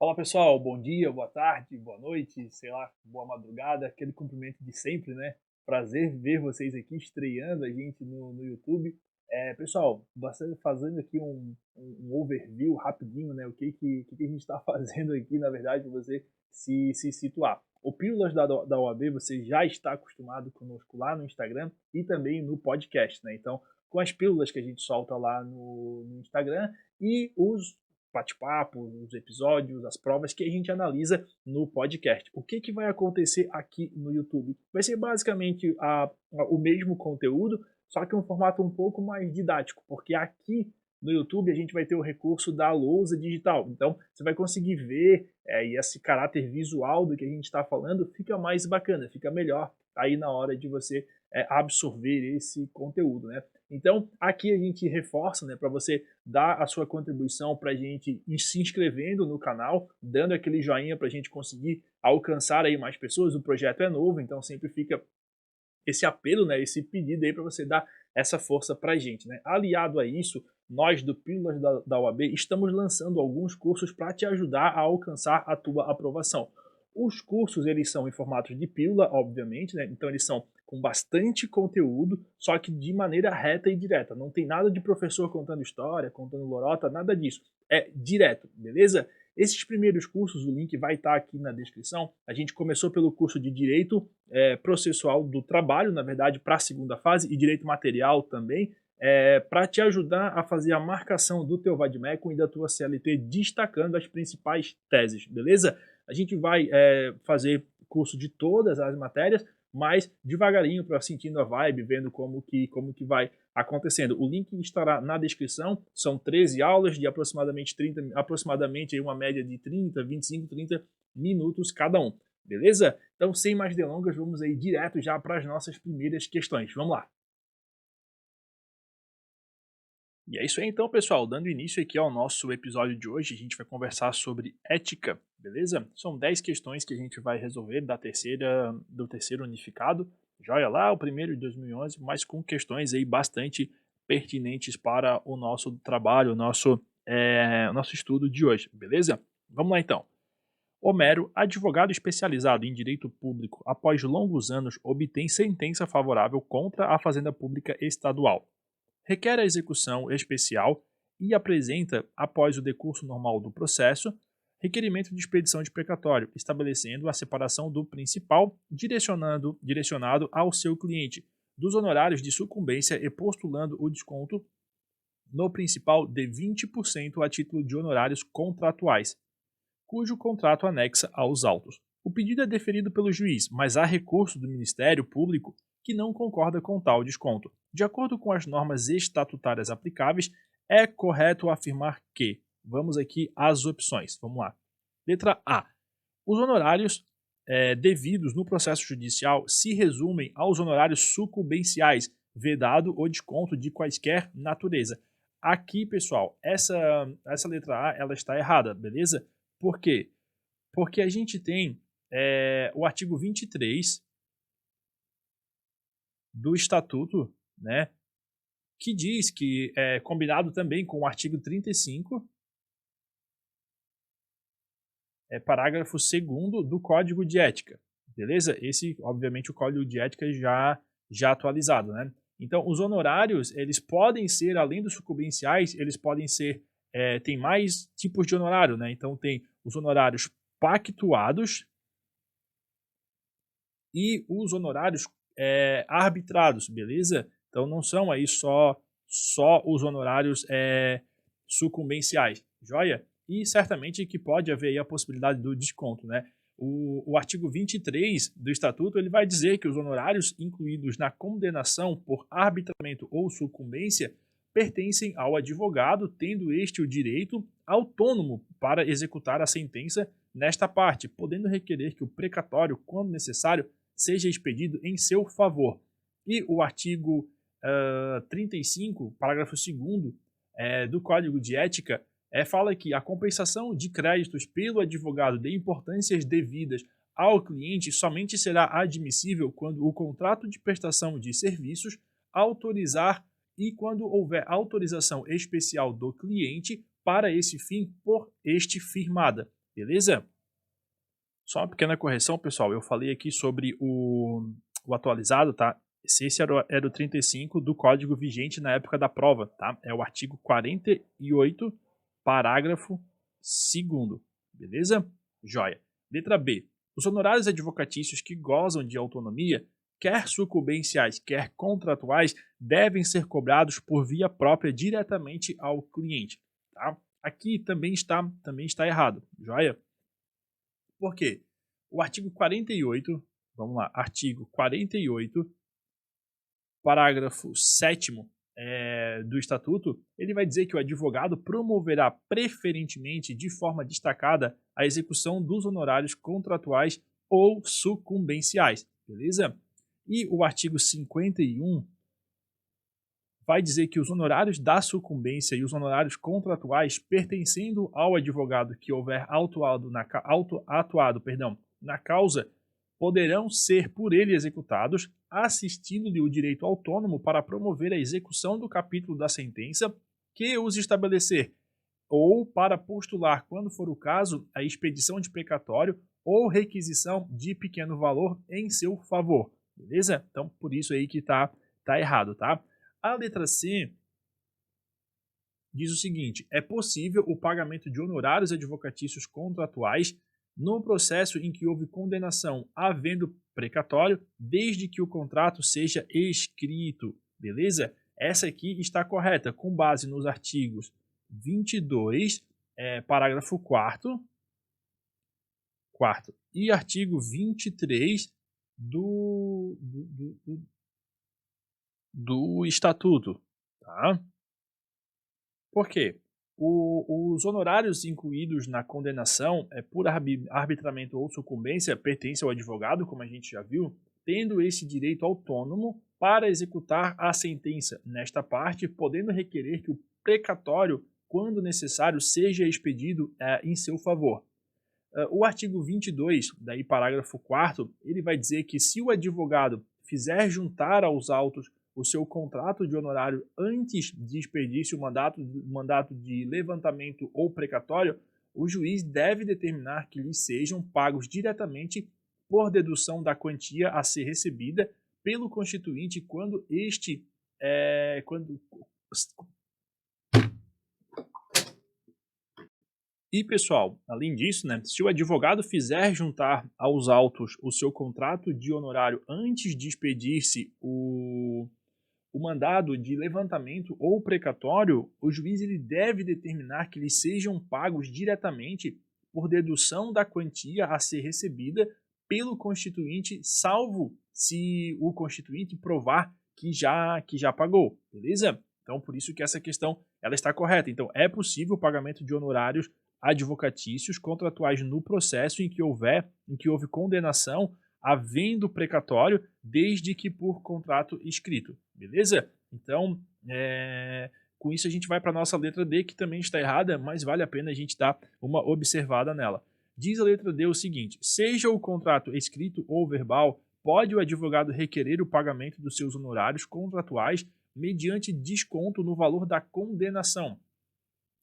Fala pessoal, bom dia, boa tarde, boa noite, sei lá, boa madrugada, aquele cumprimento de sempre, né? Prazer ver vocês aqui estreando a gente no YouTube. Pessoal, bastante fazendo aqui um overview rapidinho, né? O que a gente está fazendo aqui, na verdade, para você se situar. O Pílulas da OAB você já está acostumado conosco lá no Instagram e também no podcast, né? Então, com as pílulas que a gente solta lá no Instagram e os bate-papo, os episódios, as provas que a gente analisa no podcast. O que vai acontecer aqui no YouTube? Vai ser basicamente o mesmo conteúdo, só que um formato um pouco mais didático, porque aqui no YouTube a gente vai ter o recurso da lousa digital. Então você vai conseguir ver e esse caráter visual do que a gente está falando fica mais bacana, fica melhor aí na hora de você absorver esse conteúdo, né? Então aqui a gente reforça, né, para você dar a sua contribuição para a gente ir se inscrevendo no canal, dando aquele joinha para a gente conseguir alcançar aí mais pessoas. O projeto é novo, então sempre fica esse apelo, né, esse pedido aí para você dar essa força para a gente, né? Aliado a isso, nós do Pílulas da UAB estamos lançando alguns cursos para te ajudar a alcançar a tua aprovação. Os cursos, eles são em formato de pílula, obviamente, né? Então eles são com bastante conteúdo, só que de maneira reta e direta. Não tem nada de professor contando história, contando lorota, nada disso. É direto, beleza? Esses primeiros cursos, o link vai estar aqui na descrição. A gente começou pelo curso de Direito Processual do Trabalho, na verdade, para a segunda fase, e Direito Material também, para te ajudar a fazer a marcação do teu VADMECUM e da tua CLT, destacando as principais teses, beleza? A gente vai fazer curso de todas as matérias, mas devagarinho, para sentindo a vibe, vendo como que vai acontecendo. O link estará na descrição. São 13 aulas de aproximadamente uma média de 25, 30 minutos cada um. Beleza? Então, sem mais delongas, vamos aí direto já para as nossas primeiras questões. Vamos lá. E é isso aí então, pessoal. Dando início aqui ao nosso episódio de hoje, a gente vai conversar sobre ética, beleza? São 10 questões que a gente vai resolver do terceiro unificado. Joia lá, o primeiro de 2011, mas com questões aí bastante pertinentes para o nosso trabalho, o nosso estudo de hoje, beleza? Vamos lá então. Homero, advogado especializado em direito público, após longos anos obtém sentença favorável contra a Fazenda Pública Estadual. Requer a execução especial e apresenta, após o decurso normal do processo, requerimento de expedição de precatório, estabelecendo a separação do principal, direcionado ao seu cliente, dos honorários de sucumbência e postulando o desconto no principal de 20% a título de honorários contratuais, cujo contrato anexa aos autos. O pedido é deferido pelo juiz, mas há recurso do Ministério Público que não concorda com tal desconto. De acordo com as normas estatutárias aplicáveis, é correto afirmar que, vamos aqui às opções, vamos lá. Letra A. Os honorários devidos no processo judicial se resumem aos honorários sucumbenciais, vedado o desconto de quaisquer natureza. Aqui, pessoal, essa letra A ela está errada, beleza? Por quê? Porque a gente tem o artigo 23 do Estatuto, né, que diz que é combinado também com o artigo 35, parágrafo 2º do Código de Ética, beleza? Esse, obviamente, o Código de Ética já atualizado, né? Então, os honorários, eles podem ser, além dos sucumbenciais, eles podem ser, tem mais tipos de honorário, né? Então, tem os honorários pactuados e os honorários arbitrados, beleza? Então, não são aí só os honorários sucumbenciais, joia? E certamente que pode haver aí a possibilidade do desconto, né? O artigo 23 do Estatuto ele vai dizer que os honorários incluídos na condenação por arbitramento ou sucumbência pertencem ao advogado, tendo este o direito autônomo para executar a sentença nesta parte, podendo requerer que o precatório, quando necessário, seja expedido em seu favor. E o artigo 35, parágrafo 2º do Código de Ética, fala que a compensação de créditos pelo advogado de importâncias devidas ao cliente somente será admissível quando o contrato de prestação de serviços autorizar e quando houver autorização especial do cliente para esse fim por este firmada. beleza? Só uma pequena correção, pessoal, eu falei aqui sobre o atualizado, tá? Esse era o 35 do código vigente na época da prova, tá? É o artigo 48, parágrafo 2º, beleza? Joia. Letra B. Os honorários advocatícios que gozam de autonomia, quer sucumbenciais, quer contratuais, devem ser cobrados por via própria diretamente ao cliente, tá? Aqui também está errado, joia? Por quê? O artigo 48, vamos lá, artigo 48, parágrafo 7º do Estatuto, ele vai dizer que o advogado promoverá preferentemente, de forma destacada, a execução dos honorários contratuais ou sucumbenciais, beleza? E o artigo 51 vai dizer que os honorários da sucumbência e os honorários contratuais pertencendo ao advogado que houver atuado na causa poderão ser por ele executados, assistindo-lhe o direito autônomo para promover a execução do capítulo da sentença que os estabelecer, ou para postular, quando for o caso, a expedição de precatório ou requisição de pequeno valor em seu favor, beleza? Então, por isso aí que tá errado, tá? A letra C diz o seguinte: é possível o pagamento de honorários advocatícios contratuais no processo em que houve condenação havendo precatório, desde que o contrato seja escrito, beleza? Essa aqui está correta, com base nos artigos 22, parágrafo 4º e artigo 23 do Estatuto, tá? Por quê? Os honorários incluídos na condenação por arbitramento ou sucumbência pertencem ao advogado, como a gente já viu, tendo esse direito autônomo para executar a sentença. Nesta parte, podendo requerer que o precatório, quando necessário, seja expedido em seu favor. O artigo 22, daí parágrafo 4º, ele vai dizer que se o advogado fizer juntar aos autos o seu contrato de honorário antes de expedir-se o mandato de levantamento ou precatório, o juiz deve determinar que lhe sejam pagos diretamente por dedução da quantia a ser recebida pelo constituinte quando este E, pessoal, além disso, né, se o advogado fizer juntar aos autos o seu contrato de honorário antes de expedir-se o mandado de levantamento ou precatório, o juiz ele deve determinar que lhe sejam pagos diretamente por dedução da quantia a ser recebida pelo constituinte, salvo se o constituinte provar que já pagou, beleza? Então, por isso que essa questão ela está correta. Então, é possível o pagamento de honorários advocatícios contratuais no processo em que houve condenação havendo precatório, desde que por contrato escrito, beleza? Então, com isso a gente vai para a nossa letra D, que também está errada, mas vale a pena a gente dar uma observada nela. Diz a letra D o seguinte: seja o contrato escrito ou verbal, pode o advogado requerer o pagamento dos seus honorários contratuais mediante desconto no valor da condenação.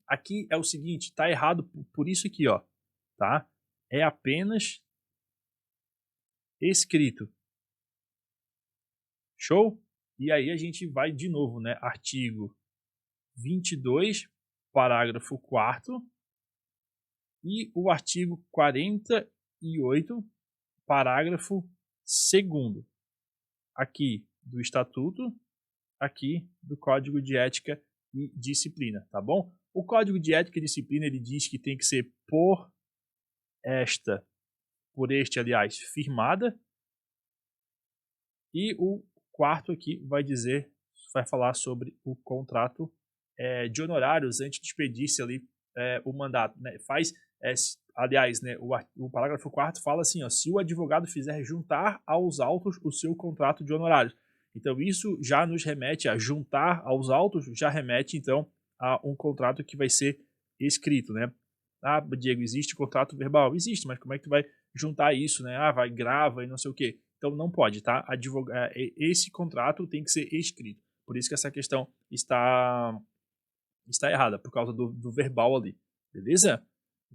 Aqui é o seguinte, está errado por isso aqui, ó, tá? É apenas escrito. Show? E aí a gente vai de novo, né? Artigo 22, parágrafo 4º e o artigo 48, parágrafo 2º. Aqui do Estatuto, aqui do Código de Ética e Disciplina, tá bom? O Código de Ética e Disciplina, ele diz que tem que ser por este, aliás, firmada. E o quarto aqui vai falar sobre o contrato de honorários antes de expedir-se ali o mandato, né? Aliás, né, o parágrafo 4º fala assim, ó, se o advogado fizer juntar aos autos o seu contrato de honorários. Então isso já nos remete a juntar aos autos, já remete então a um contrato que vai ser escrito, né? Ah, Diego, existe contrato verbal? Existe, mas como é que tu vai juntar isso, né? Ah, vai, grava e não sei o quê. Então não pode, tá? Esse contrato tem que ser escrito. Por isso que essa questão está errada, por causa do verbal ali. Beleza?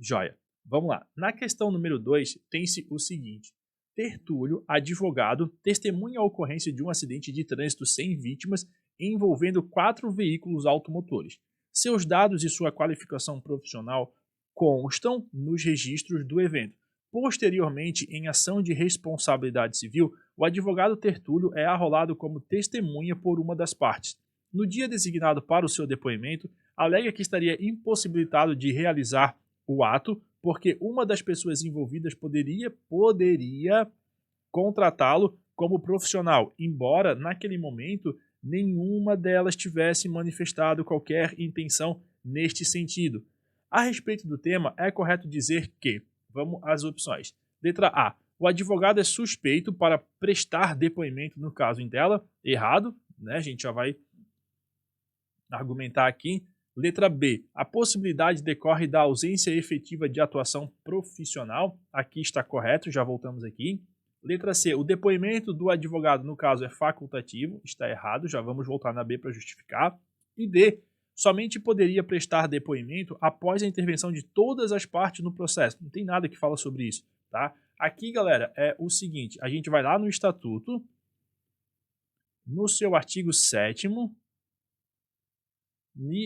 Joia. Vamos lá. Na questão número 2, tem-se o seguinte. Tertúlio, advogado, testemunha a ocorrência de um acidente de trânsito sem vítimas envolvendo 4 veículos automotores. Seus dados e sua qualificação profissional constam nos registros do evento. Posteriormente, em ação de responsabilidade civil, o advogado Tertúlio é arrolado como testemunha por uma das partes. No dia designado para o seu depoimento, alega que estaria impossibilitado de realizar o ato porque uma das pessoas envolvidas poderia contratá-lo como profissional, embora naquele momento nenhuma delas tivesse manifestado qualquer intenção neste sentido. A respeito do tema, é correto dizer que, vamos às opções. Letra A. O advogado é suspeito para prestar depoimento no caso em tela. Errado, né? A gente já vai argumentar aqui. Letra B. A possibilidade decorre da ausência efetiva de atuação profissional. Aqui está correto, já voltamos aqui. Letra C. O depoimento do advogado, no caso, é facultativo. Está errado, já vamos voltar na B para justificar. E D. Somente poderia prestar depoimento após a intervenção de todas as partes no processo. Não tem nada que fala sobre isso, tá? Aqui, galera, é o seguinte. A gente vai lá no Estatuto, no seu artigo 7º,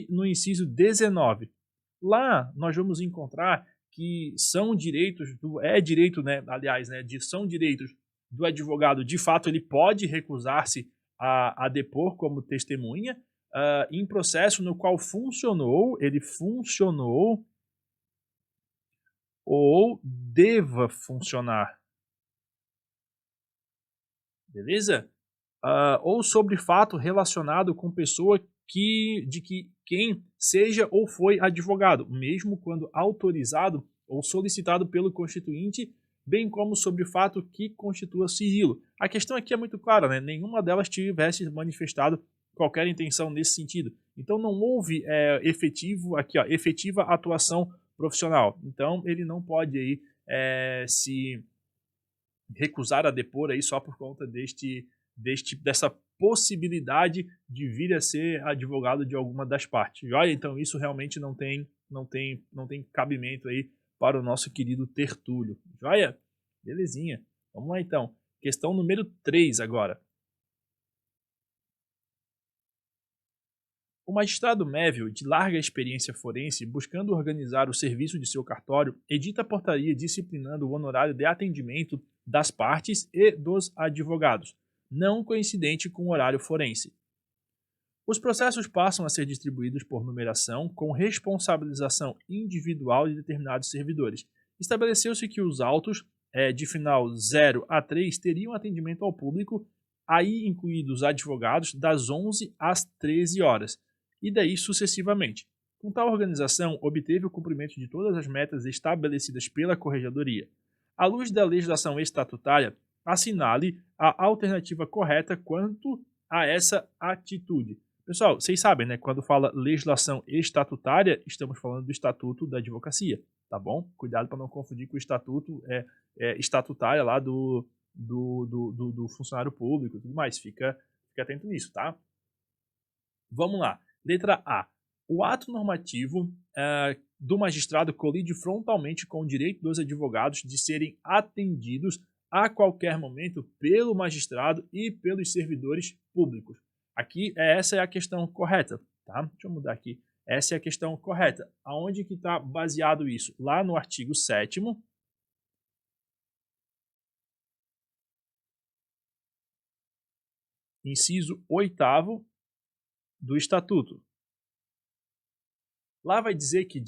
no inciso 19. Lá nós vamos encontrar que são direitos são direitos do advogado. De fato, ele pode recusar-se a depor como testemunha em processo no qual ele funcionou ou deva funcionar. Beleza? Ou sobre fato relacionado com pessoa de que quem seja ou foi advogado, mesmo quando autorizado ou solicitado pelo constituinte, bem como sobre fato que constitua sigilo. A questão aqui é muito clara, né? Nenhuma delas tivesse manifestado qualquer intenção nesse sentido. Então não houve efetiva atuação profissional. Então ele não pode aí, se recusar a depor aí só por conta dessa possibilidade de vir a ser advogado de alguma das partes. Joia? Então isso realmente não tem cabimento aí para o nosso querido Tertúlio. Joia? Belezinha. Vamos lá então. Questão número 3 agora. O magistrado Méville, de larga experiência forense, buscando organizar o serviço de seu cartório, edita portaria disciplinando o honorário de atendimento das partes e dos advogados, não coincidente com o horário forense. Os processos passam a ser distribuídos por numeração com responsabilização individual de determinados servidores. Estabeleceu-se que os autos de final 0 a 3 teriam atendimento ao público, aí incluídos os advogados, das 11 às 13 horas, e daí sucessivamente. Com tal organização, obteve o cumprimento de todas as metas estabelecidas pela Corregedoria. À luz da legislação estatutária, assinale a alternativa correta quanto a essa atitude. Pessoal, vocês sabem, né? Quando fala legislação estatutária, estamos falando do Estatuto da Advocacia, tá bom? Cuidado para não confundir com o Estatuto estatutária lá do funcionário público e tudo mais. Fica atento nisso, tá? Vamos lá. Letra A. O ato normativo do magistrado colide frontalmente com o direito dos advogados de serem atendidos a qualquer momento pelo magistrado e pelos servidores públicos. Aqui, essa é a questão correta, tá? Deixa eu mudar aqui. Essa é a questão correta. Aonde que está baseado isso? Lá no artigo 7º, inciso 8º do Estatuto. Lá vai dizer que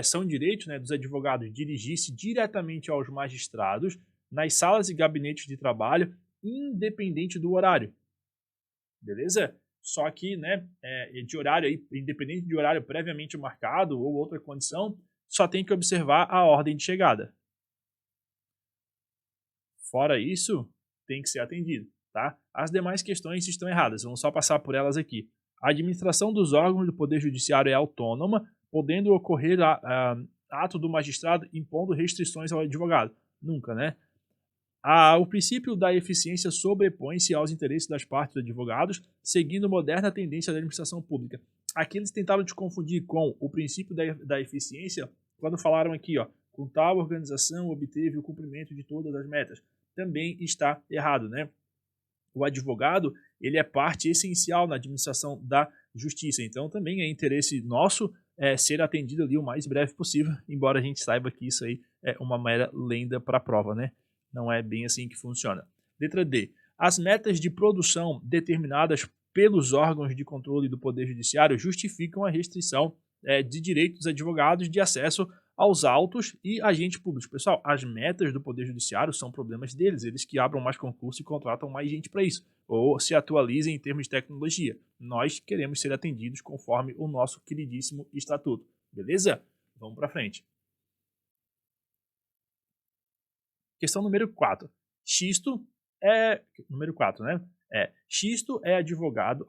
são direitos, né, dos advogados dirigir-se diretamente aos magistrados nas salas e gabinetes de trabalho, independente do horário. Beleza? Só que, né, de horário aí, independente de horário previamente marcado ou outra condição, só tem que observar a ordem de chegada. Fora isso, tem que ser atendido, tá? As demais questões estão erradas, vamos só passar por elas aqui. A administração dos órgãos do Poder Judiciário é autônoma, podendo ocorrer ato do magistrado impondo restrições ao advogado. Nunca, né? O princípio da eficiência sobrepõe-se aos interesses das partes dos advogados, seguindo moderna tendência da administração pública. Aqui eles tentaram te confundir com o princípio da eficiência quando falaram aqui, ó, com tal organização obteve o cumprimento de todas as metas. Também está errado, né? O advogado, ele é parte essencial na administração da justiça, então também é interesse nosso ser atendido ali o mais breve possível, embora a gente saiba que isso aí é uma mera lenda para a prova, né? Não é bem assim que funciona. Letra D. As metas de produção determinadas pelos órgãos de controle do Poder Judiciário justificam a restrição de direitos dos advogados de acesso aos autos e agentes públicos. Pessoal, as metas do Poder Judiciário são problemas deles, eles que abram mais concurso e contratam mais gente para isso, ou se atualizem em termos de tecnologia. Nós queremos ser atendidos conforme o nosso queridíssimo estatuto, beleza? Vamos para frente. Questão número 4. Xisto é... Número 4, né? Xisto é advogado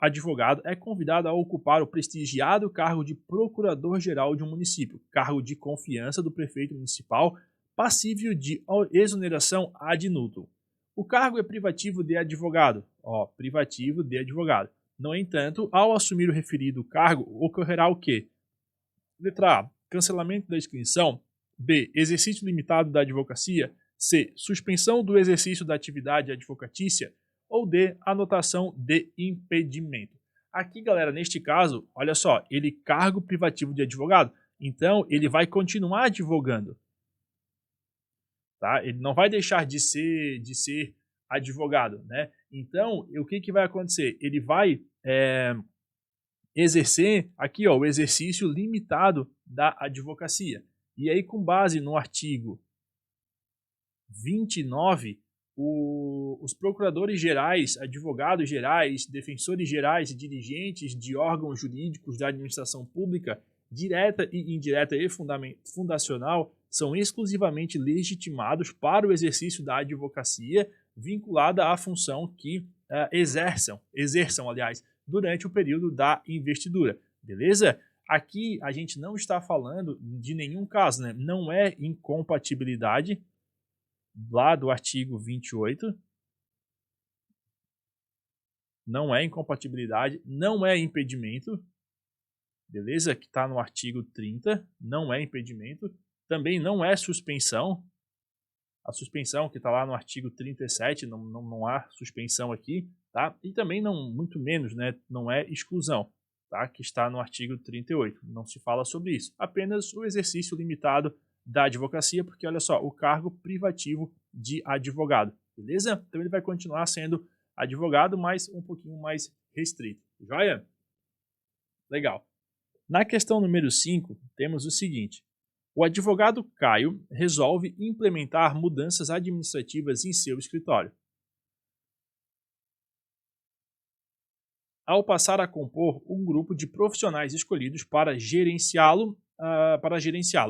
é convidado a ocupar o prestigiado cargo de procurador-geral de um município, cargo de confiança do prefeito municipal, passível de exoneração ad nutum. O cargo é privativo de advogado, privativo de advogado. No entanto, ao assumir o referido cargo, ocorrerá o quê? Letra A, cancelamento da inscrição. B, exercício limitado da advocacia. C, suspensão do exercício da atividade advocatícia. Ou D, anotação de impedimento. Aqui, galera, neste caso, olha só, ele cargo privativo de advogado, então ele vai continuar advogando. Tá? Ele não vai deixar de ser advogado, né? Então, o que vai acontecer? Ele vai exercer aqui, ó, o exercício limitado da advocacia. E aí, com base no artigo 29, os procuradores gerais, advogados gerais, defensores gerais e dirigentes de órgãos jurídicos da administração pública, direta e indireta e fundacional, são exclusivamente legitimados para o exercício da advocacia vinculada à função que exerçam, durante o período da investidura, beleza? Aqui a gente não está falando de nenhum caso, né? Não é incompatibilidade, lá do artigo 28, não é incompatibilidade, não é impedimento, beleza? Que está no artigo 30, não é impedimento, também não é suspensão, a suspensão que está lá no artigo 37, não há suspensão aqui, tá? E também não, muito menos, né? Não é exclusão, tá? Que está no artigo 38, não se fala sobre isso, apenas o exercício limitado da advocacia, porque olha só, o cargo privativo de advogado, beleza? Então ele vai continuar sendo advogado, mas um pouquinho mais restrito, joia? Legal. Na questão número 5, temos o seguinte: o advogado Caio resolve implementar mudanças administrativas em seu escritório. Ao passar a compor um grupo de profissionais escolhidos para gerenciá-lo,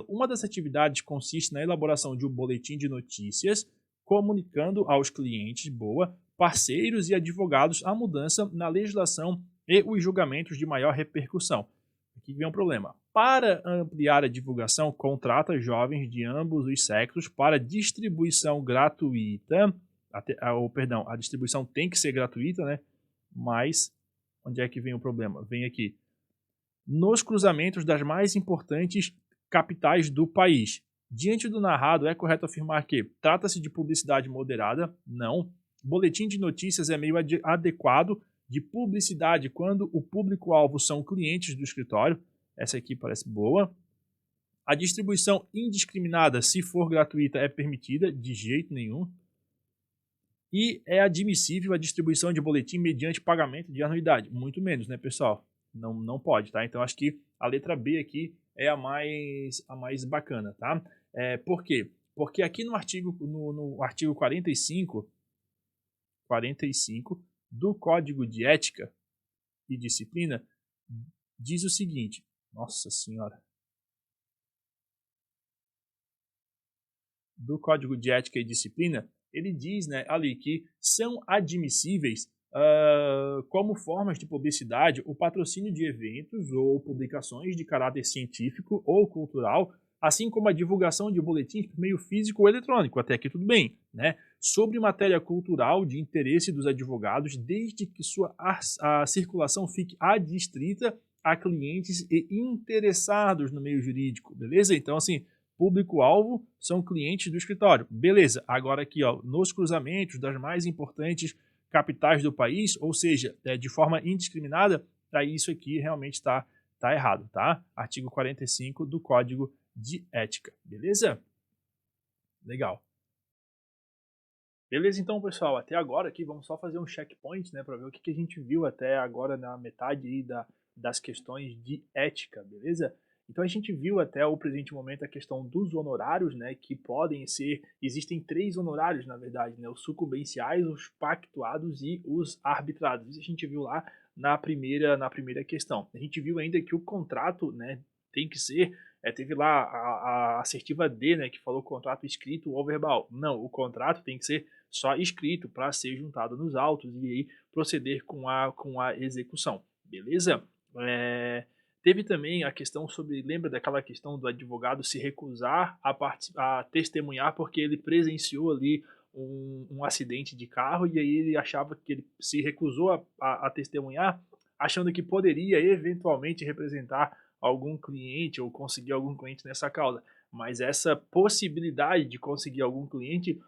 uma das atividades consiste na elaboração de um boletim de notícias, comunicando aos clientes, parceiros e advogados a mudança na legislação e os julgamentos de maior repercussão. Aqui vem um problema. Para ampliar a divulgação, contrata jovens de ambos os sexos para distribuição gratuita. A distribuição tem que ser gratuita, né? Mas onde é que vem o problema? Vem aqui. Nos cruzamentos das mais importantes capitais do país. Diante do narrado, é correto afirmar que trata-se de publicidade moderada? Não. Boletim de notícias é meio adequado de publicidade quando o público-alvo são clientes do escritório. Essa aqui parece boa. A distribuição indiscriminada, se for gratuita, é permitida? De jeito nenhum. E é admissível a distribuição de boletim mediante pagamento de anuidade? Muito menos, né, pessoal? Não pode, tá? Então acho que a letra B aqui é a mais bacana, tá? Por quê? Porque aqui no artigo 45 do Código de Ética e Disciplina diz o seguinte, nossa senhora, do Código de Ética e Disciplina, ele diz, né, ali que são admissíveis como formas de publicidade o patrocínio de eventos ou publicações de caráter científico ou cultural, assim como a divulgação de boletins por meio físico ou eletrônico, até aqui tudo bem, né? Sobre matéria cultural de interesse dos advogados, desde que a circulação fique adstrita a clientes e interessados no meio jurídico, beleza? Então, assim, Público-alvo são clientes do escritório. Beleza, agora aqui, ó, nos cruzamentos das mais importantes capitais do país, ou seja, de forma indiscriminada, aí isso aqui realmente está errado, tá? Artigo 45 do Código de Ética, beleza? Legal. Beleza, então, pessoal, até agora aqui vamos só fazer um checkpoint, né, para ver o que a gente viu até agora na metade aí das questões de ética, beleza? Então a gente viu até o presente momento a questão dos honorários, né, que podem ser, existem 3 honorários, na verdade, né, os sucumbenciais, os pactuados e os arbitrados. Isso a gente viu lá na primeira questão. A gente viu ainda que o contrato, né, tem que ser, teve lá a assertiva D, né, que falou contrato escrito ou verbal. Não, o contrato tem que ser só escrito para ser juntado nos autos e aí proceder com a execução, beleza? Teve também a questão sobre, lembra daquela questão do advogado se recusar a testemunhar porque ele presenciou ali um acidente de carro e aí ele achava que ele se recusou a testemunhar, achando que poderia eventualmente representar algum cliente ou conseguir algum cliente nessa causa. Mas essa possibilidade de conseguir algum cliente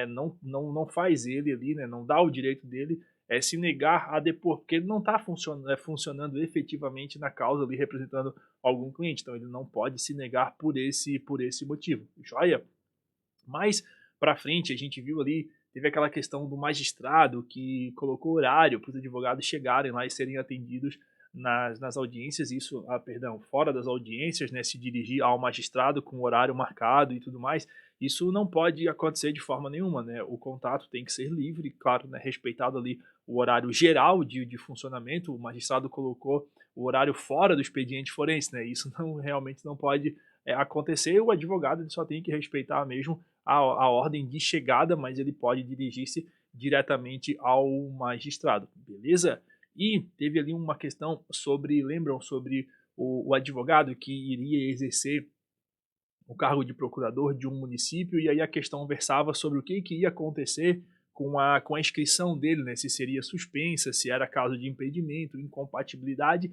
não faz ele ali, né, não dá o direito dele se negar a depor, porque ele não está funcionando efetivamente na causa ali, representando algum cliente. Então ele não pode se negar por esse motivo. Joia? Mais para frente a gente viu ali, teve aquela questão do magistrado que colocou horário para os advogados chegarem lá e serem atendidos nas audiências, isso, fora das audiências, né, se dirigir ao magistrado com horário marcado e tudo mais, isso não pode acontecer de forma nenhuma, né, o contato tem que ser livre, claro, né, respeitado ali o horário geral de funcionamento, o magistrado colocou o horário fora do expediente forense, né, isso realmente não pode acontecer, o advogado ele só tem que respeitar mesmo a ordem de chegada, mas ele pode dirigir-se diretamente ao magistrado, beleza? E teve ali uma questão sobre, lembram, sobre o advogado que iria exercer o cargo de procurador de um município, e aí a questão versava sobre o que ia acontecer com a inscrição dele, né? Se seria suspensa, se era caso de impedimento, incompatibilidade.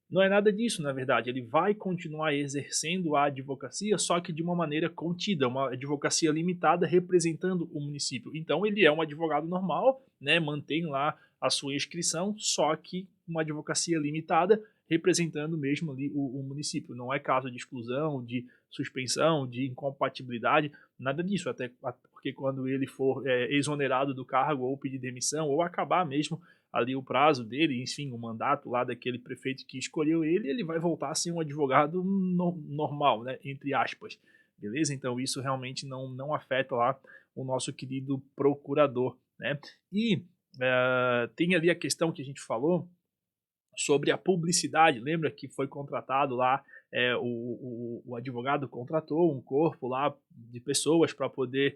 Não é nada disso, na verdade. Ele vai continuar exercendo a advocacia, só que de uma maneira contida, uma advocacia limitada representando o município. Então ele é um advogado normal, né? Mantém lá a sua inscrição, só que uma advocacia limitada representando mesmo ali o município. Não é caso de exclusão, de suspensão, de incompatibilidade, nada disso. Até porque quando ele for exonerado do cargo ou pedir demissão ou acabar mesmo ali o prazo dele, enfim, o mandato lá daquele prefeito que escolheu ele, ele vai voltar a ser um advogado normal, né, entre aspas, beleza? Então isso realmente não afeta lá o nosso querido procurador, né? E tem ali a questão que a gente falou sobre a publicidade, lembra que foi contratado lá, o advogado contratou um corpo lá de pessoas para poder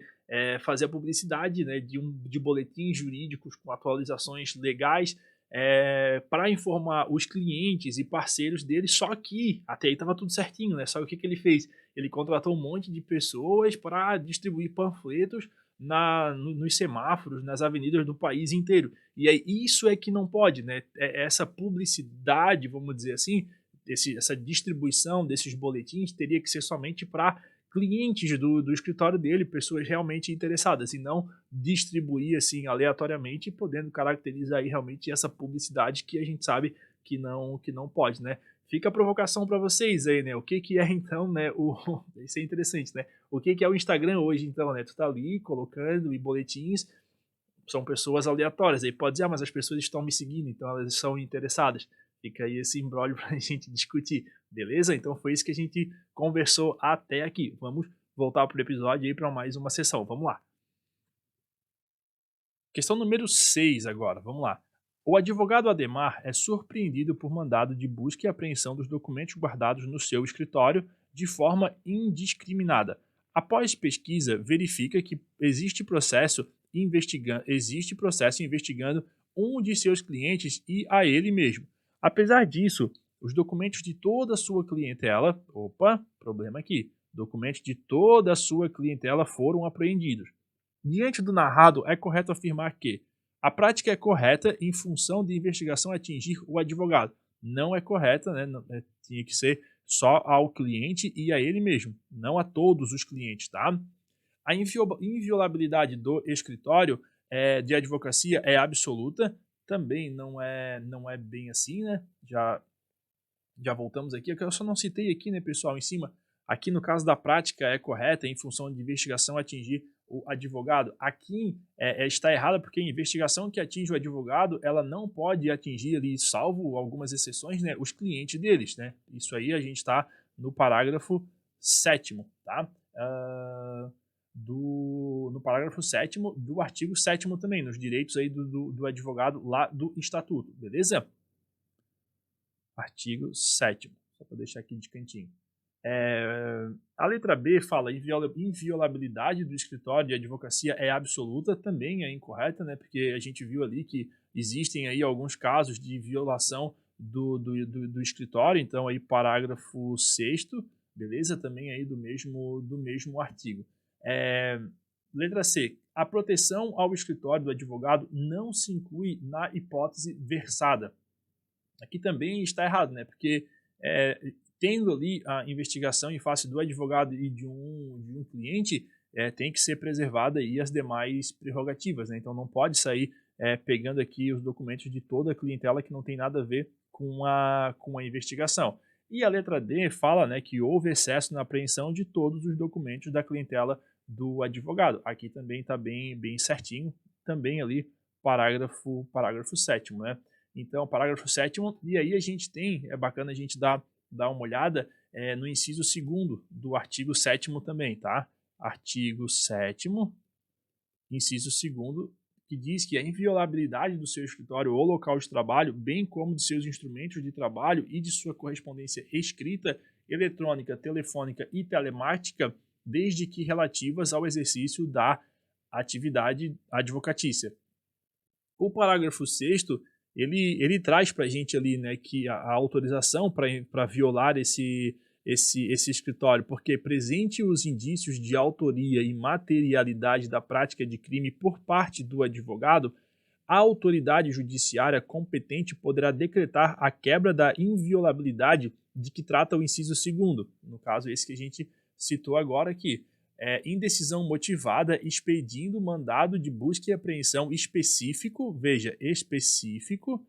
fazer a publicidade, né, de boletins jurídicos com atualizações legais para informar os clientes e parceiros dele, só que até aí estava tudo certinho, né? Só que o que ele fez? Ele contratou um monte de pessoas para distribuir panfletos nos semáforos, nas avenidas do país inteiro. E aí isso é que não pode, né? Essa publicidade, vamos dizer assim, essa distribuição desses boletins teria que ser somente para clientes do escritório dele, pessoas realmente interessadas, e não distribuir assim aleatoriamente, podendo caracterizar aí realmente essa publicidade que a gente sabe que não pode, né? Fica a provocação para vocês aí, né? O que é então, né? Isso é interessante, né? O que é o Instagram hoje, então, né? Tu tá ali colocando e boletins, são pessoas aleatórias. Aí pode dizer, mas as pessoas estão me seguindo, então elas são interessadas. Fica aí esse imbróglio para a gente discutir, beleza? Então foi isso que a gente conversou até aqui. Vamos voltar para o episódio aí para mais uma sessão. Vamos lá. Questão número 6 agora, vamos lá. O advogado Ademar é surpreendido por mandado de busca e apreensão dos documentos guardados no seu escritório de forma indiscriminada. Após pesquisa, verifica que existe processo investigando um de seus clientes e a ele mesmo. Apesar disso, os documentos de toda a sua clientela, problema aqui, documentos de toda a sua clientela foram apreendidos. Diante do narrado, é correto afirmar que a prática é correta em função de investigação atingir o advogado. Não é correta, né? Tinha que ser só ao cliente e a ele mesmo, não a todos os clientes, tá? A inviolabilidade do escritório de advocacia é absoluta, também não é bem assim, né? Já voltamos aqui, eu só não citei aqui, né, pessoal, em cima, aqui no caso da prática é correta, em função de investigação atingir o advogado. Aqui está errada porque a investigação que atinge o advogado, ela não pode atingir ali, salvo algumas exceções, né, os clientes deles, né? Isso aí a gente está no parágrafo 7º, tá? No parágrafo 7º do artigo 7º também, nos direitos aí do advogado lá do estatuto, beleza? Artigo 7º, só para deixar aqui de cantinho. A letra B fala inviolabilidade do escritório de advocacia é absoluta, também é incorreta, né? Porque a gente viu ali que existem aí alguns casos de violação do escritório, então aí parágrafo 6º, beleza? Também aí do mesmo artigo. Letra C, a proteção ao escritório do advogado não se inclui na hipótese versada. Aqui também está errado, né? Porque tendo ali a investigação em face do advogado e de um cliente, tem que ser preservada aí as demais prerrogativas, né? Então não pode sair pegando aqui os documentos de toda a clientela que não tem nada a ver com a investigação. E a letra D fala, né, que houve excesso na apreensão de todos os documentos da clientela do advogado. Aqui também está bem certinho, também ali parágrafo 7º, né? Então, parágrafo 7º, e aí a gente tem, é bacana a gente dar uma olhada no inciso 2º do artigo 7º também, tá? Artigo 7º, inciso 2º, que diz que a inviolabilidade do seu escritório ou local de trabalho, bem como de seus instrumentos de trabalho e de sua correspondência escrita, eletrônica, telefônica e telemática, desde que relativas ao exercício da atividade advocatícia. O parágrafo 6º, ele traz para a gente ali, né, que a autorização para violar esse escritório, porque presente os indícios de autoria e materialidade da prática de crime por parte do advogado, a autoridade judiciária competente poderá decretar a quebra da inviolabilidade de que trata o inciso 2º, no caso esse que a gente citou agora aqui. Indecisão motivada expedindo mandado de busca e apreensão específico, veja, específico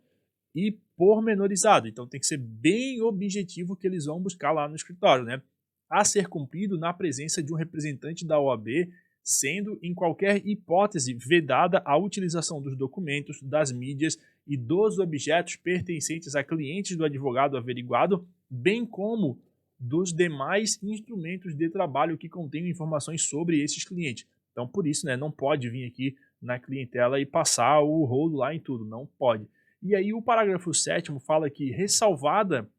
e pormenorizado. Então tem que ser bem objetivo que eles vão buscar lá no escritório, né? A ser cumprido na presença de um representante da OAB, sendo em qualquer hipótese vedada a utilização dos documentos, das mídias e dos objetos pertencentes a clientes do advogado averiguado, bem como dos demais instrumentos de trabalho que contenham informações sobre esses clientes. Então, por isso, né, não pode vir aqui na clientela e passar o rolo lá em tudo, não pode. E aí o parágrafo 7º fala que ressalvada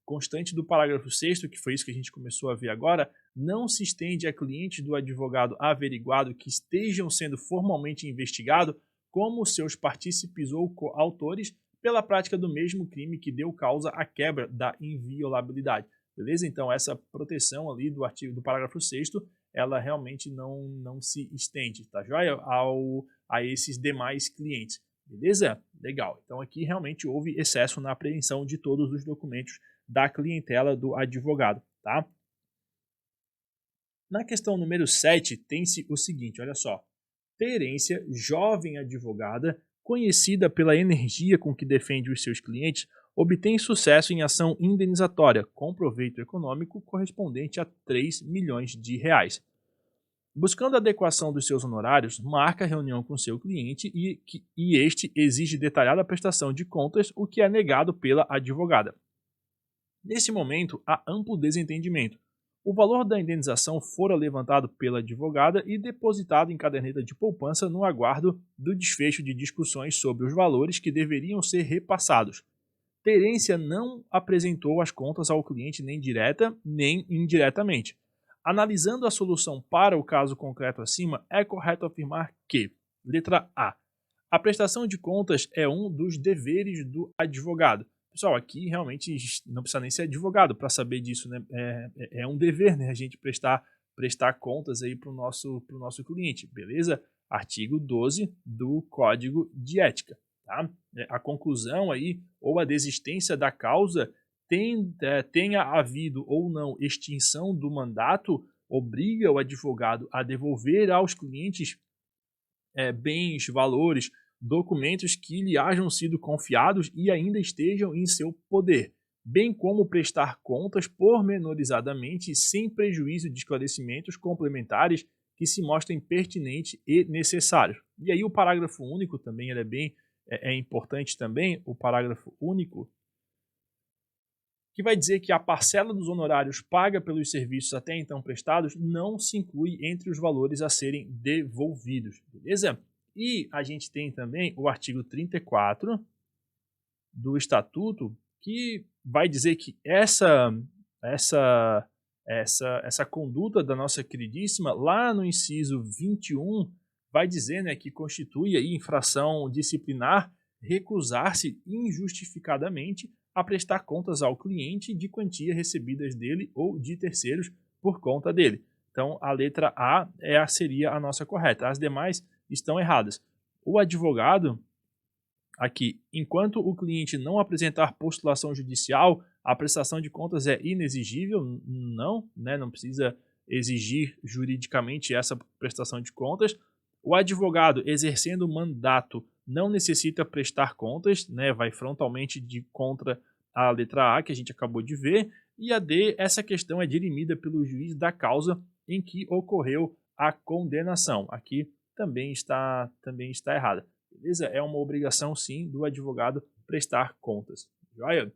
constante do parágrafo 6º, que foi isso que a gente começou a ver agora, não se estende a clientes do advogado averiguado que estejam sendo formalmente investigados como seus partícipes ou coautores pela prática do mesmo crime que deu causa à quebra da inviolabilidade. Beleza? Então essa proteção ali do parágrafo 6º, ela realmente não se estende, tá joia? A esses demais clientes. Beleza? Legal. Então aqui realmente houve excesso na apreensão de todos os documentos da clientela do advogado, tá? Na questão número 7, tem-se o seguinte, olha só. Terência, jovem advogada, conhecida pela energia com que defende os seus clientes, obtém sucesso em ação indenizatória, com proveito econômico correspondente a 3 milhões de reais. Buscando a adequação dos seus honorários, marca reunião com seu cliente e este exige detalhada prestação de contas, o que é negado pela advogada. Nesse momento, há amplo desentendimento. O valor da indenização fora levantado pela advogada e depositado em caderneta de poupança no aguardo do desfecho de discussões sobre os valores que deveriam ser repassados. Terência não apresentou as contas ao cliente nem direta nem indiretamente. Analisando a solução para o caso concreto acima, é correto afirmar que, letra A prestação de contas é um dos deveres do advogado. Pessoal, aqui realmente não precisa nem ser advogado para saber disso, né? É um dever, né, a gente prestar contas aí para o nosso cliente, beleza? Artigo 12 do Código de Ética, tá? A conclusão aí ou a desistência da causa tenha havido ou não extinção do mandato, obriga o advogado a devolver aos clientes bens, valores, documentos que lhe hajam sido confiados e ainda estejam em seu poder, bem como prestar contas pormenorizadamente sem prejuízo de esclarecimentos complementares que se mostrem pertinentes e necessários. E aí o parágrafo único também ele é bem importante também, o parágrafo único, que vai dizer que a parcela dos honorários paga pelos serviços até então prestados não se inclui entre os valores a serem devolvidos, beleza? E a gente tem também o artigo 34 do Estatuto, que vai dizer que essa conduta da nossa queridíssima, lá no inciso 21, vai dizer, né, que constitui aí infração disciplinar recusar-se injustificadamente a prestar contas ao cliente de quantia recebidas dele ou de terceiros por conta dele. Então, a letra A seria a nossa correta. As demais estão erradas. O advogado, aqui, enquanto o cliente não apresentar postulação judicial, a prestação de contas é inexigível? Não, né? Não precisa exigir juridicamente essa prestação de contas. O advogado exercendo o mandato não necessita prestar contas, né? Vai frontalmente contra a letra A, que a gente acabou de ver. E a D, essa questão é dirimida pelo juiz da causa em que ocorreu a condenação. Aqui também está errada. Beleza? É uma obrigação, sim, do advogado prestar contas. Joia?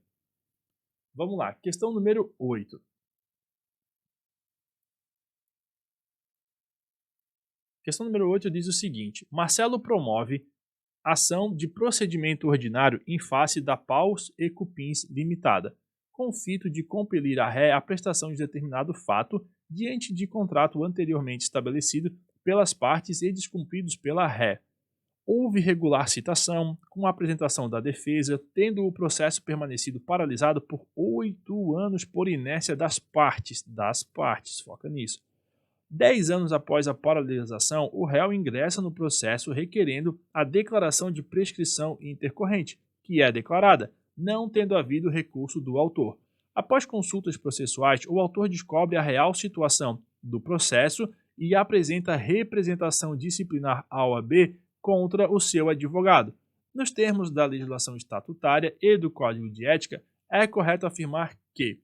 Vamos lá. Questão número 8. Questão número 8 diz o seguinte: Marcelo promove ação de procedimento ordinário em face da Paus e Cupins Limitada, com o fito de compelir a ré à prestação de determinado fato diante de contrato anteriormente estabelecido pelas partes e descumpridos pela ré. Houve regular citação, com a apresentação da defesa, tendo o processo permanecido paralisado por 8 anos por inércia das partes, foca nisso. 10 anos após a paralisação, o réu ingressa no processo requerendo a declaração de prescrição intercorrente, que é declarada, não tendo havido recurso do autor. Após consultas processuais, o autor descobre a real situação do processo e apresenta representação disciplinar à OAB contra o seu advogado. Nos termos da legislação estatutária e do Código de Ética, é correto afirmar que: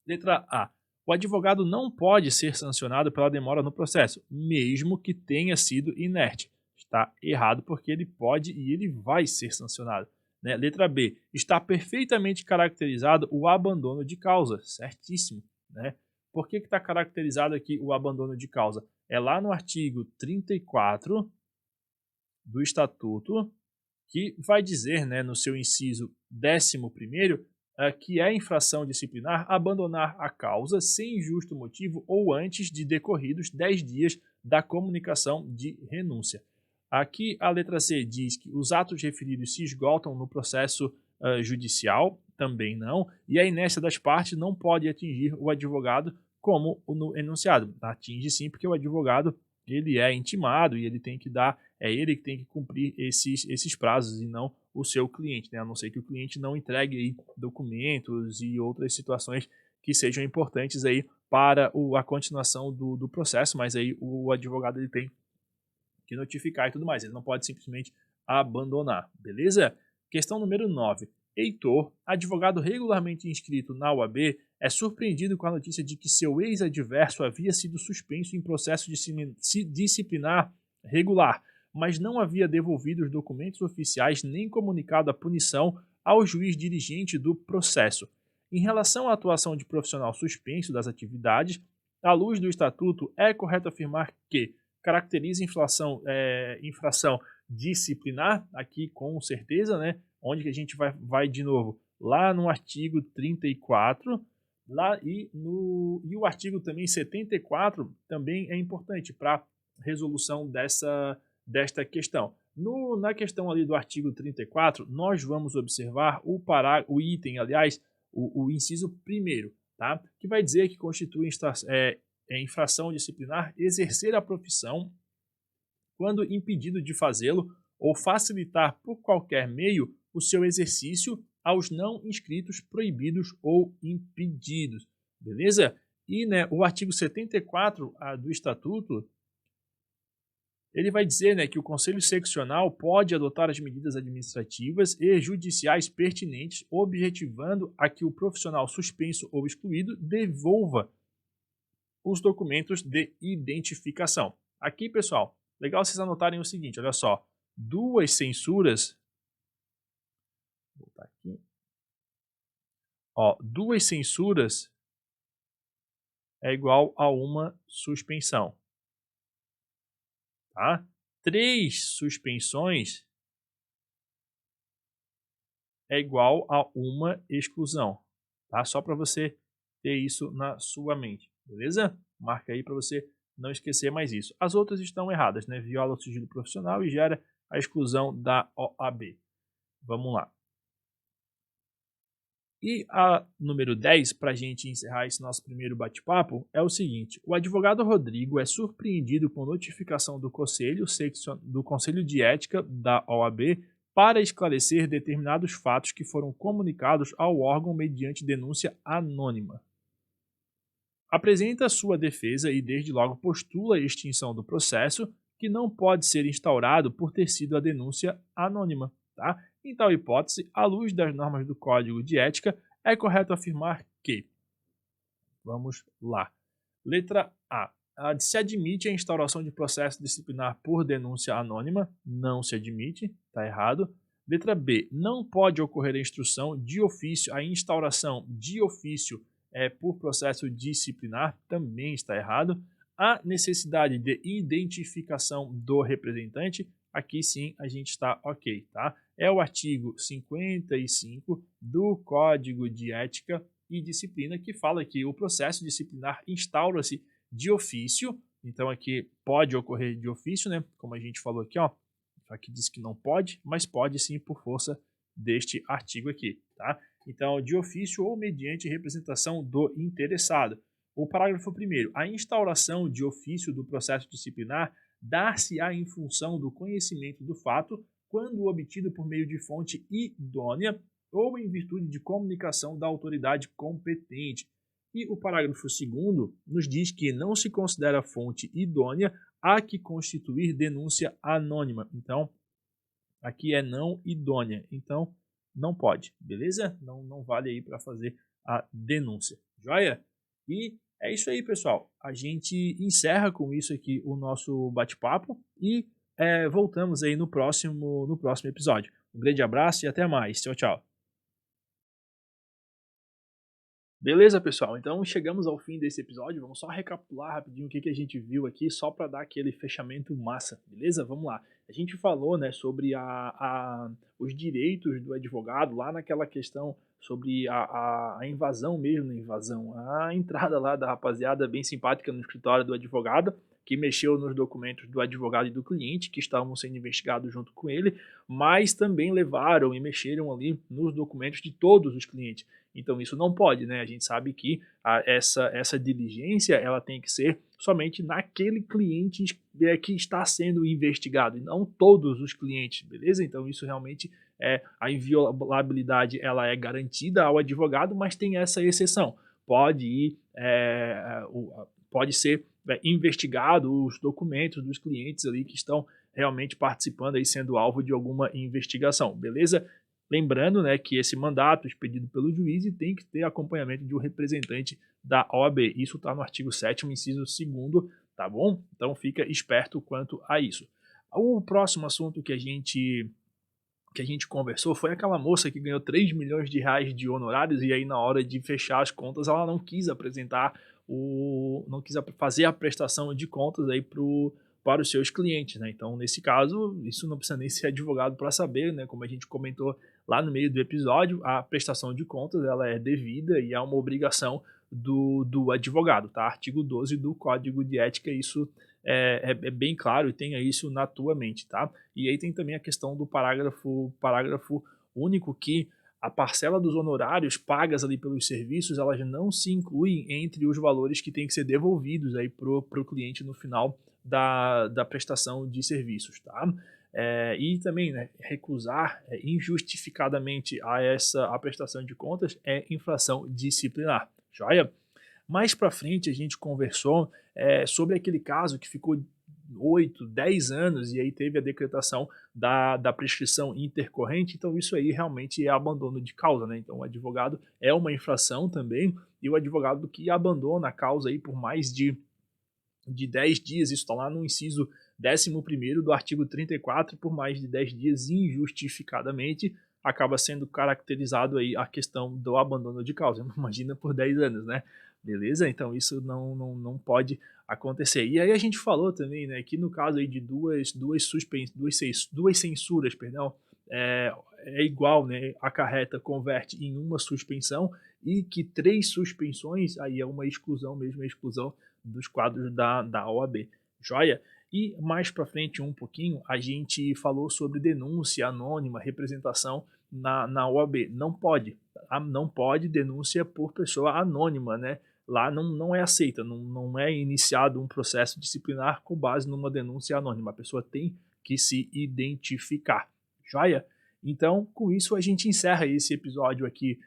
letra A. O advogado não pode ser sancionado pela demora no processo, mesmo que tenha sido inerte. Está errado porque ele pode e ele vai ser sancionado. Né? Letra B. Está perfeitamente caracterizado o abandono de causa. Certíssimo. Né? Por que está caracterizado aqui o abandono de causa? É lá no artigo 34 do Estatuto, que vai dizer, né, no seu inciso 11º, que é infração disciplinar abandonar a causa sem justo motivo ou antes de decorridos 10 dias da comunicação de renúncia. Aqui a letra C diz que os atos referidos se esgotam no processo judicial, também não, e a inércia das partes não pode atingir o advogado como no enunciado. Atinge sim, porque o advogado ele é intimado e ele tem que dar, é ele que tem que cumprir esses prazos e não o seu cliente, né? A não ser que o cliente não entregue aí documentos e outras situações que sejam importantes aí para a continuação do processo, mas aí o advogado ele tem que notificar e tudo mais, ele não pode simplesmente abandonar, beleza? Questão número 9. Heitor, advogado regularmente inscrito na UAB, é surpreendido com a notícia de que seu ex-adverso havia sido suspenso em processo disciplinar regular, mas não havia devolvido os documentos oficiais nem comunicado a punição ao juiz dirigente do processo. Em relação à atuação de profissional suspenso das atividades, à luz do Estatuto, é correto afirmar que caracteriza infração disciplinar, aqui com certeza, né? Onde que a gente vai de novo? Lá no artigo 34, e o artigo também 74 também é importante para resolução desta questão. Na questão ali do artigo 34, nós vamos observar o item, aliás, o inciso 1º, tá? Que vai dizer que constitui infração disciplinar exercer a profissão quando impedido de fazê-lo ou facilitar por qualquer meio o seu exercício aos não inscritos, proibidos ou impedidos, beleza? E né, o artigo 74 do Estatuto, ele vai dizer, né, que o Conselho Seccional pode adotar as medidas administrativas e judiciais pertinentes, objetivando a que o profissional suspenso ou excluído devolva os documentos de identificação. Aqui, pessoal, legal vocês anotarem o seguinte, olha só, duas censuras, vou voltar aqui, ó, duas censuras é igual a uma suspensão, tá? 3 suspensões é igual a uma exclusão, tá? Só para você ter isso na sua mente, beleza? Marca aí para você não esquecer mais isso. As outras estão erradas, né? Viola o sigilo profissional e gera a exclusão da OAB. Vamos lá. E a número 10, para a gente encerrar esse nosso primeiro bate-papo, é o seguinte: o advogado Rodrigo é surpreendido com notificação do Conselho de Ética da OAB para esclarecer determinados fatos que foram comunicados ao órgão mediante denúncia anônima. Apresenta sua defesa e desde logo postula a extinção do processo, que não pode ser instaurado por ter sido a denúncia anônima. Tá? Em tal hipótese, à luz das normas do Código de Ética, é correto afirmar que, vamos lá, letra A, se admite a instauração de processo disciplinar por denúncia anônima, não se admite, está errado. Letra B, não pode ocorrer a instrução de ofício, a instauração de ofício por processo disciplinar, também está errado. A necessidade de identificação do representante, aqui sim a gente está ok, tá? É o artigo 55 do Código de Ética e Disciplina que fala que o processo disciplinar instaura-se de ofício, então aqui pode ocorrer de ofício, né? Como a gente falou aqui, ó, aqui diz que não pode, mas pode sim por força deste artigo aqui, tá? Então, de ofício ou mediante representação do interessado. O parágrafo 1º, a instauração de ofício do processo disciplinar dar-se-á em função do conhecimento do fato quando obtido por meio de fonte idônea ou em virtude de comunicação da autoridade competente. E o parágrafo 2º nos diz que não se considera fonte idônea a que constituir denúncia anônima. Então, aqui é não idônea. Então, não pode, beleza? Não vale aí para fazer a denúncia, joia? E é isso aí, pessoal. A gente encerra com isso aqui o nosso bate-papo e voltamos aí no próximo episódio. Um grande abraço e até mais. Tchau, tchau. Beleza, pessoal? Então chegamos ao fim desse episódio. Vamos só recapitular rapidinho o que a gente viu aqui, só para dar aquele fechamento massa, beleza? Vamos lá. A gente falou, né, sobre os direitos do advogado, lá naquela questão sobre a invasão mesmo, a entrada lá da rapaziada bem simpática no escritório do advogado, que mexeu nos documentos do advogado e do cliente, que estavam sendo investigados junto com ele, mas também levaram e mexeram ali nos documentos de todos os clientes. Então isso não pode, né? A gente sabe que essa diligência ela tem que ser somente naquele cliente que está sendo investigado, e não todos os clientes, beleza? Então isso realmente a inviolabilidade ela é garantida ao advogado, mas tem essa exceção. Pode ser investigado os documentos dos clientes ali que estão realmente participando aí, sendo alvo de alguma investigação, beleza? Lembrando, né, que esse mandato expedido pelo juiz tem que ter acompanhamento de um representante da OAB. Isso está no artigo 7º, inciso 2º, tá bom? Então fica esperto quanto a isso. O próximo assunto que a gente conversou foi aquela moça que ganhou 3 milhões de reais de honorários e aí na hora de fechar as contas ela não quis fazer a prestação de contas aí para os seus clientes, né? Então, nesse caso, isso não precisa nem ser advogado para saber, né? Como a gente comentou lá no meio do episódio, a prestação de contas ela é devida e é uma obrigação do advogado, tá? Artigo 12 do Código de Ética, isso é bem claro e tenha isso na tua mente, tá? E aí tem também a questão do parágrafo único que a parcela dos honorários pagas ali pelos serviços, elas não se incluem entre os valores que têm que ser devolvidos aí pro cliente no final da prestação de serviços, tá? E também, né, recusar injustificadamente a prestação de contas é infração disciplinar, joia? Mais para frente a gente conversou sobre aquele caso que ficou 8, 10 anos e aí teve a decretação da prescrição intercorrente, então isso aí realmente é abandono de causa, né? Então o advogado é uma infração também, e o advogado que abandona a causa aí por mais de 10 dias, isso está lá no inciso 11º do artigo 34, por mais de 10 dias injustificadamente, acaba sendo caracterizado aí a questão do abandono de causa. Imagina por 10 anos, né? Beleza? Então isso não pode acontecer. E aí a gente falou também, né, que no caso aí de duas censuras, perdão, é igual, né, acarreta, converte em uma suspensão, e que 3 suspensões aí é uma exclusão mesmo, a exclusão dos quadros da OAB, joia? E mais para frente um pouquinho, a gente falou sobre denúncia anônima, representação na OAB. Não pode, não pode denúncia por pessoa anônima, né? Lá não é aceita, não é iniciado um processo disciplinar com base numa denúncia anônima. A pessoa tem que se identificar, joia? Então, com isso, a gente encerra esse episódio aqui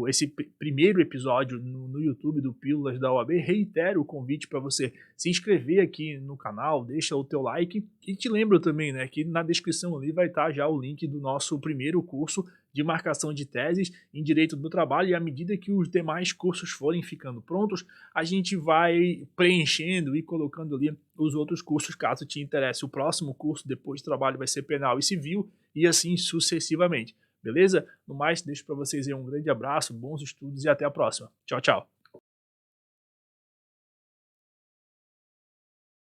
esse primeiro episódio no YouTube do Pílulas da OAB. Reitero o convite para você se inscrever aqui no canal, deixa o teu like, e te lembro também, né, que na descrição ali vai estar já o link do nosso primeiro curso de marcação de teses em Direito do Trabalho, e à medida que os demais cursos forem ficando prontos, a gente vai preenchendo e colocando ali os outros cursos, caso te interesse. O próximo curso depois de trabalho vai ser penal e civil, e assim sucessivamente. Beleza? No mais, deixo para vocês aí um grande abraço, bons estudos e até a próxima. Tchau, tchau.